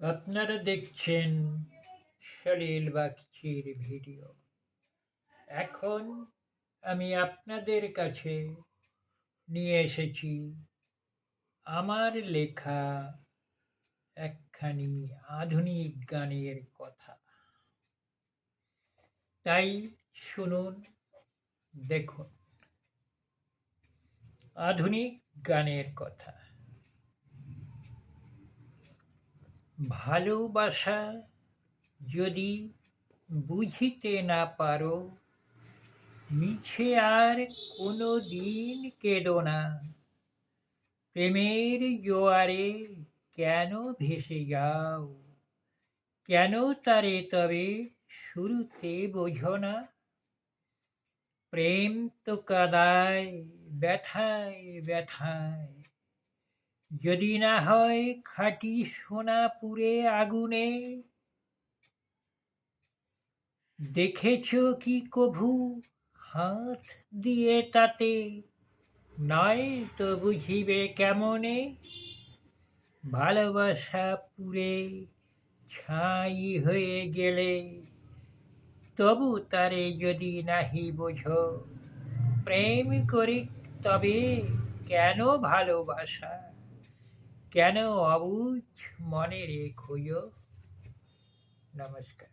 আপনারা দেখছেন সলিল বাগচির ভিডিও। এখন আমি আপনাদের কাছে নিয়ে এসেছি আমার লেখা একখানি আধুনিক গানের কথা। তাই শুনুন, দেখুন। আধুনিক গানের কথা। ভালোবাসা যদি বুঝিতে না পারো, মিছে আর কোনো দিন কেঁদো না। প্রেমের জোয়ারে কেন ভেসে যাও, কেন তারে তবে শুরুতে বোঝো না। প্রেম তো কাদায় ব্যথায় ব্যথায়, যদি না হয় খাঁটি সোনা পুড়ে আগুনে। দেখেছ কি কভু হাত দিয়ে তাতে, নয় তো বুঝিবে কেমনে। ভালোবাসা পুড়ে ছাই হয়ে গেলে, তবু তারে যদি নাহি বোঝো। প্রেম করে তবে কেন ভালোবাসা, কেন অবুঝ মনে রে খোঁজো। নমস্কার।